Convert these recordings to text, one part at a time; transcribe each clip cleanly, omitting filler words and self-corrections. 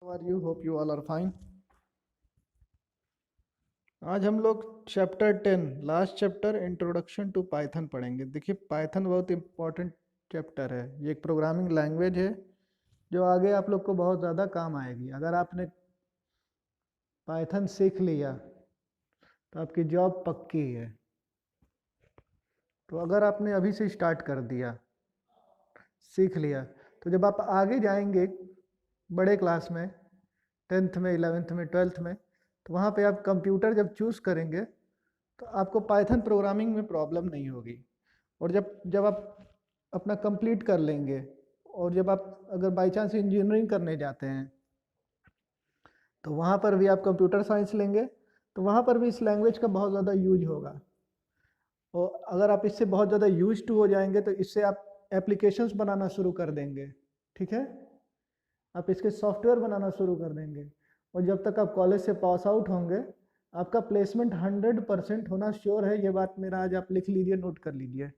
How are you? Hope you all are fine. आज हम लोग chapter 10 last chapter introduction to Python पढ़ेंगे। देखिए पाइथन बहुत इंपॉर्टेंट चैप्टर है। ये एक प्रोग्रामिंग लैंग्वेज है जो आगे आप लोग को बहुत ज़्यादा काम आएगी। अगर आपने पाइथन सीख लिया तो आपकी जॉब पक्की है। तो अगर आपने अभी से स्टार्ट कर दिया, सीख लिया, तो जब आप आगे जाएंगे बड़े क्लास में, 10th में, 11th में, 12th में, तो वहाँ पे आप कंप्यूटर जब चूज़ करेंगे तो आपको पाइथन प्रोग्रामिंग में प्रॉब्लम नहीं होगी। और जब जब आप अपना कंप्लीट कर लेंगे और जब आप अगर बाई चांस इंजीनियरिंग करने जाते हैं तो वहाँ पर भी आप कंप्यूटर साइंस लेंगे तो वहाँ पर भी इस लैंग्वेज का बहुत ज़्यादा यूज होगा। और अगर आप इससे बहुत ज़्यादा यूज टू हो जाएंगे तो इससे आप एप्लीकेशंस बनाना शुरू कर देंगे। ठीक है, आप इसके सॉफ्टवेयर बनाना शुरू कर देंगे। और जब तक आप कॉलेज से पास आउट होंगे आपका प्लेसमेंट 100% होना श्योर है। ये बात मेरा आज आप लिख लीजिए, नोट कर लीजिए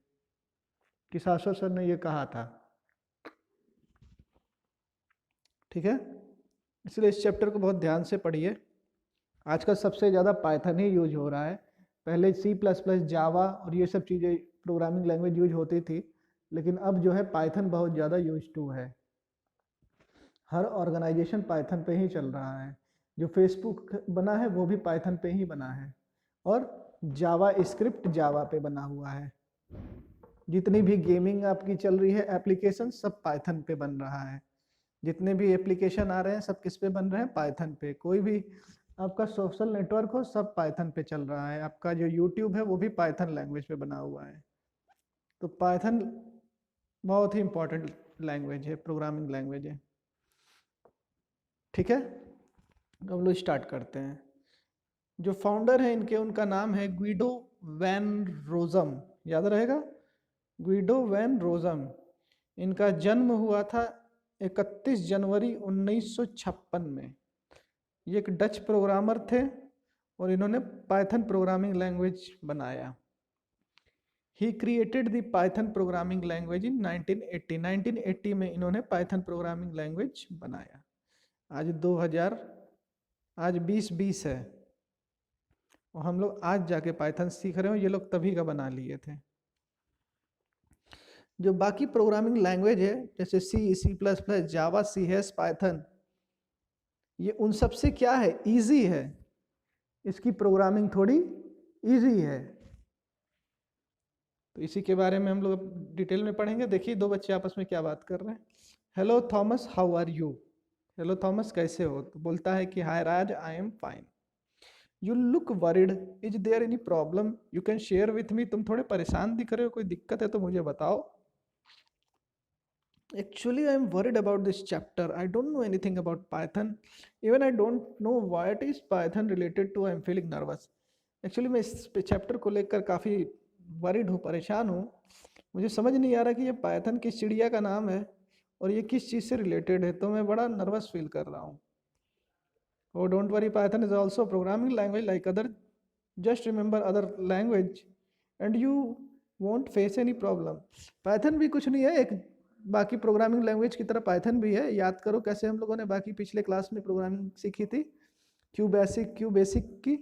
कि शाश्वत सर ने ये कहा था। ठीक है, इसलिए इस चैप्टर को बहुत ध्यान से पढ़िए। आजकल सबसे ज़्यादा पाइथन ही यूज हो रहा है। पहले C++, जावा और ये सब चीज़ें प्रोग्रामिंग लैंग्वेज यूज होती थी, लेकिन अब जो है पाइथन बहुत ज़्यादा यूज टू है। हर ऑर्गेनाइजेशन पाइथन पे ही चल रहा है। जो फेसबुक बना है वो भी पाइथन पे ही बना है और जावा स्क्रिप्ट जावा पे बना हुआ है। जितनी भी गेमिंग आपकी चल रही है एप्लीकेशन सब पाइथन पे बन रहा है। जितने भी एप्लीकेशन आ रहे हैं सब किस पे बन रहे हैं? पाइथन पे। कोई भी आपका सोशल नेटवर्क हो सब पाइथन पे चल रहा है। आपका जो यूट्यूब है वो भी पाइथन लैंग्वेज पे बना हुआ है। तो पाइथन बहुत ही इंपॉर्टेंट लैंग्वेज है, प्रोग्रामिंग लैंग्वेज है। ठीक है, अब लोग स्टार्ट करते हैं। जो फाउंडर है इनके, उनका नाम है गुइडो वैन रोजम। याद रहेगा, गुइडो वैन रोजम। इनका जन्म हुआ था 31 जनवरी 1956 में। ये एक डच प्रोग्रामर थे और इन्होंने पाइथन प्रोग्रामिंग लैंग्वेज बनाया। He created the Python programming language in 1980। 1980 में इन्होंने पाइथन प्रोग्रामिंग लैंग्वेज बनाया। आज 2000, आज 2020 है और हम लोग आज जाके पाइथन सीख रहे हो। ये लोग तभी का बना लिए थे। जो बाकी प्रोग्रामिंग लैंग्वेज है जैसे C++, जावा, CS, पाइथन, ये उन सब से क्या है? इजी है। इसकी प्रोग्रामिंग थोड़ी इजी है। तो इसी के बारे में हम लोग डिटेल में पढ़ेंगे। देखिए दो बच्चे आपस में क्या बात कर रहे हैं। Hello Thomas, how are you? Hello Thomas, कैसे हो? तो बोलता है कि hi Raj, I am fine. You look worried, is there any problem you can share with me? तुम थोड़े परेशान दिख रहे हो, कोई दिक्कत है तो मुझे बताओ। Actually, I am worried about this chapter. I don't know anything about Python. Even I don't know what is Python related to. I am feeling nervous. Actually, मैं इस चैप्टर को लेकर काफ़ी वरिड हूँ, परेशान हूँ। मुझे समझ नहीं आ रहा कि ये पाइथन किस चिड़िया का नाम है और ये किस चीज़ से रिलेटेड है, तो मैं बड़ा नर्वस फील कर रहा हूँ। Oh, don't worry, Python is also a programming language like other. Just remember other language and you won't face any problem. Python भी कुछ नहीं है, एक बाकी प्रोग्रामिंग लैंग्वेज की तरह पाइथन भी है। याद करो कैसे हम लोगों ने बाकी पिछले क्लास में प्रोग्रामिंग सीखी थी। क्यू बेसिक की,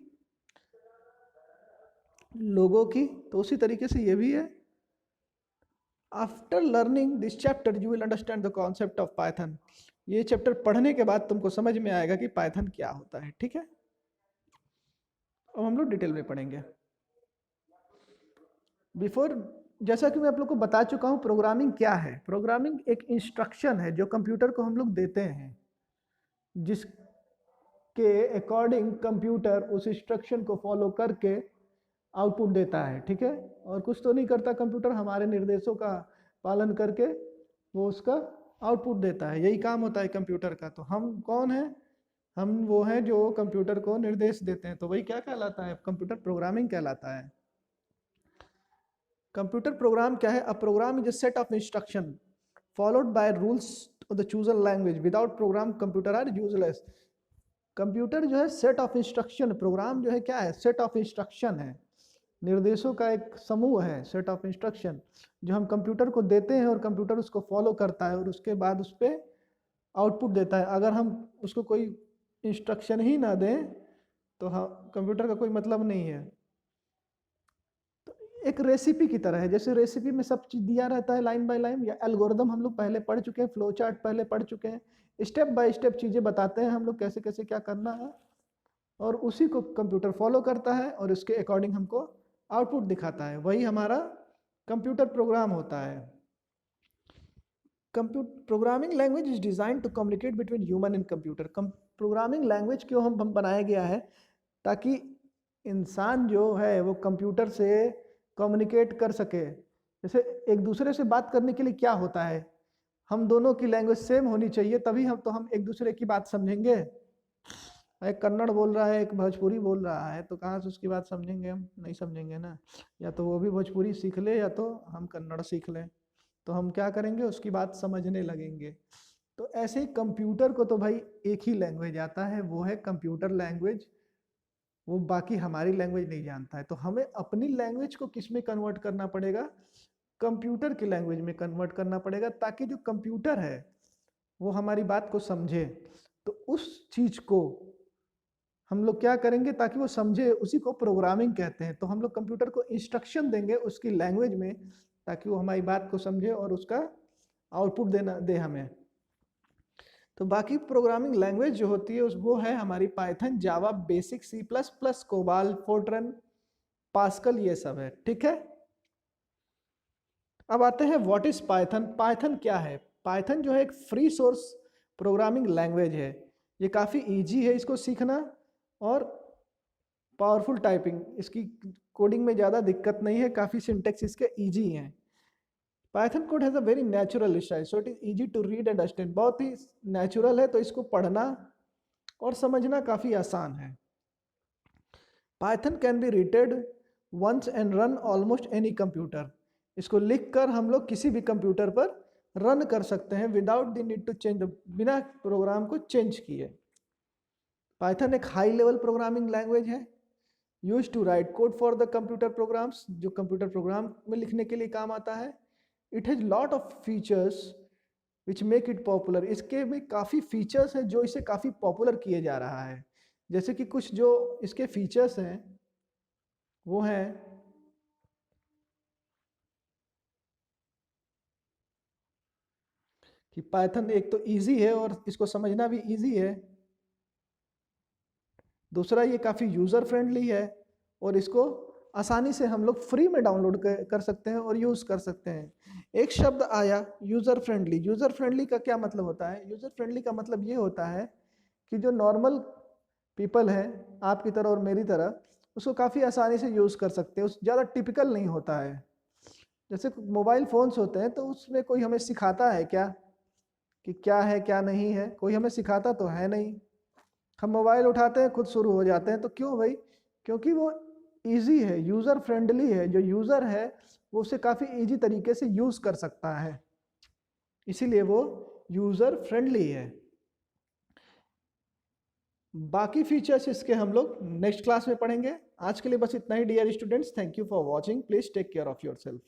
लोगों की, तो उसी तरीके से ये भी है। After learning this chapter you will understand the concept of Python. ये चैप्टर पढ़ने के बाद तुमको समझ में आएगा कि पाइथन क्या होता है। ठीक है, अब हम लोग डिटेल में पढ़ेंगे। बिफोर, जैसा कि मैं आप लोग को बता चुका हूं प्रोग्रामिंग क्या है। प्रोग्रामिंग एक इंस्ट्रक्शन है जो कंप्यूटर को हम लोग देते हैं, जिसके अकॉर्डिंग कंप्यूटर उस इंस्ट्रक्शन को फॉलो करके आउटपुट देता है। ठीक है, और कुछ तो नहीं करता कंप्यूटर, हमारे निर्देशों का पालन करके वो उसका आउटपुट देता है। यही काम होता है कंप्यूटर का। तो हम कौन है? हम वो हैं जो कंप्यूटर को निर्देश देते हैं। तो वही क्या कहलाता है? कंप्यूटर प्रोग्रामिंग कहलाता है। कंप्यूटर प्रोग्राम क्या है? A program is a set of instruction followed by rules of the chosen language. Without program computer are useless. Computer जो है सेट ऑफ इंस्ट्रक्शन, प्रोग्राम जो है क्या है? सेट ऑफ इंस्ट्रक्शन है, निर्देशों का एक समूह है, सेट ऑफ इंस्ट्रक्शन, जो हम कंप्यूटर को देते हैं और कंप्यूटर उसको फॉलो करता है और उसके बाद उस पर आउटपुट देता है। अगर हम उसको कोई इंस्ट्रक्शन ही ना दें तो हाँ, कंप्यूटर का कोई मतलब नहीं है। तो एक रेसिपी की तरह है, जैसे रेसिपी में सब चीज़ दिया रहता है लाइन बाय लाइन, या एल्गोरिदम हम लोग पहले पढ़ चुके हैं, फ्लो चार्ट पहले पढ़ चुके हैं, स्टेप बाय स्टेप चीज़ें बताते हैं हम लोग कैसे कैसे क्या करना है, और उसी को कंप्यूटर फॉलो करता है और उसके अकॉर्डिंग हमको आउटपुट दिखाता है। वही हमारा कंप्यूटर प्रोग्राम होता है। Computer programming language is design to communicate between human and computer. Programming language क्यों हम बनाया गया है, ताकि इंसान जो है वो कंप्यूटर से कम्युनिकेट कर सके। जैसे एक दूसरे से बात करने के लिए क्या होता है, हम दोनों की लैंग्वेज सेम होनी चाहिए, तभी हम एक दूसरे की बात समझेंगे। एक कन्नड़ बोल रहा है, एक भोजपुरी बोल रहा है, तो कहाँ से उसकी बात समझेंगे, हम नहीं समझेंगे ना। या तो वो भी भोजपुरी सीख ले या तो हम कन्नड़ सीख लें, तो हम क्या करेंगे, उसकी बात समझने लगेंगे। तो ऐसे ही कंप्यूटर को तो भाई एक ही लैंग्वेज आता है, वो है कंप्यूटर लैंग्वेज। वो बाकी हमारी लैंग्वेज नहीं जानता है, तो हमें अपनी लैंग्वेज को किस में कन्वर्ट करना पड़ेगा, कंप्यूटर की लैंग्वेज में कन्वर्ट करना पड़ेगा, ताकि जो कंप्यूटर है वो हमारी बात को समझे। तो उस चीज़ को हम लोग क्या करेंगे ताकि वो समझे, उसी को प्रोग्रामिंग कहते हैं। तो हम लोग कंप्यूटर को इंस्ट्रक्शन देंगे उसकी लैंग्वेज में, ताकि वो हमारी बात को समझे और उसका आउटपुट देना दे हमें। तो बाकी प्रोग्रामिंग लैंग्वेज जो होती है वो है हमारी Python, Java, BASIC, C plus plus, COBOL, Fortran, Pascal, ये सब है। ठीक है, अब आते हैं व्हाट इज पाइथन। पाइथन क्या है? पाइथन जो है एक फ्री सोर्स प्रोग्रामिंग लैंग्वेज है। ये काफ़ी इजी है इसको सीखना, और पावरफुल टाइपिंग, इसकी कोडिंग में ज़्यादा दिक्कत नहीं है, काफ़ी सिंटेक्स इसके इजी हैं। Python code has a very natural style, so it is easy to read and understand. बहुत ही नेचुरल है, तो इसको पढ़ना और समझना काफ़ी आसान है। Python can be readed once and run almost any computer. इसको लिखकर हम लोग किसी भी कंप्यूटर पर रन कर सकते हैं without the need to change, बिना प्रोग्राम को चेंज किए। पाइथन एक हाई लेवल प्रोग्रामिंग लैंग्वेज है, use to write code for the computer programs, जो कंप्यूटर प्रोग्राम में लिखने के लिए काम आता है। It has lot of features which make it popular. इसके में काफ़ी फीचर्स हैं जो इसे काफ़ी पॉपुलर किए जा रहा है। जैसे कि कुछ जो इसके फीचर्स हैं वो हैं कि पाइथन एक तो इजी है और इसको समझना भी इजी है। दूसरा, ये काफ़ी यूज़र फ्रेंडली है और इसको आसानी से हम लोग फ्री में डाउनलोड कर सकते हैं और यूज़ कर सकते हैं। एक शब्द आया यूज़र फ्रेंडली। यूज़र फ्रेंडली का क्या मतलब होता है? यूज़र फ्रेंडली का मतलब ये होता है कि जो नॉर्मल पीपल है आपकी तरह और मेरी तरह, उसको काफ़ी आसानी से यूज़ कर सकते हैं, उस ज़्यादा टिपिकल नहीं होता है। जैसे मोबाइल फ़ोन्स होते हैं तो उसमें कोई हमें सिखाता है क्या कि क्या है क्या नहीं है? कोई हमें सिखाता तो है नहीं, हम मोबाइल उठाते हैं खुद शुरू हो जाते हैं। तो क्यों भाई? क्योंकि वो इजी है, यूज़र फ्रेंडली है। जो यूज़र है वो उसे काफ़ी इजी तरीके से यूज़ कर सकता है, इसीलिए वो यूज़र फ्रेंडली है। बाकी फीचर्स इसके हम लोग नेक्स्ट क्लास में पढ़ेंगे। आज के लिए बस इतना ही dear students. Thank you for watching. Please take care of your self.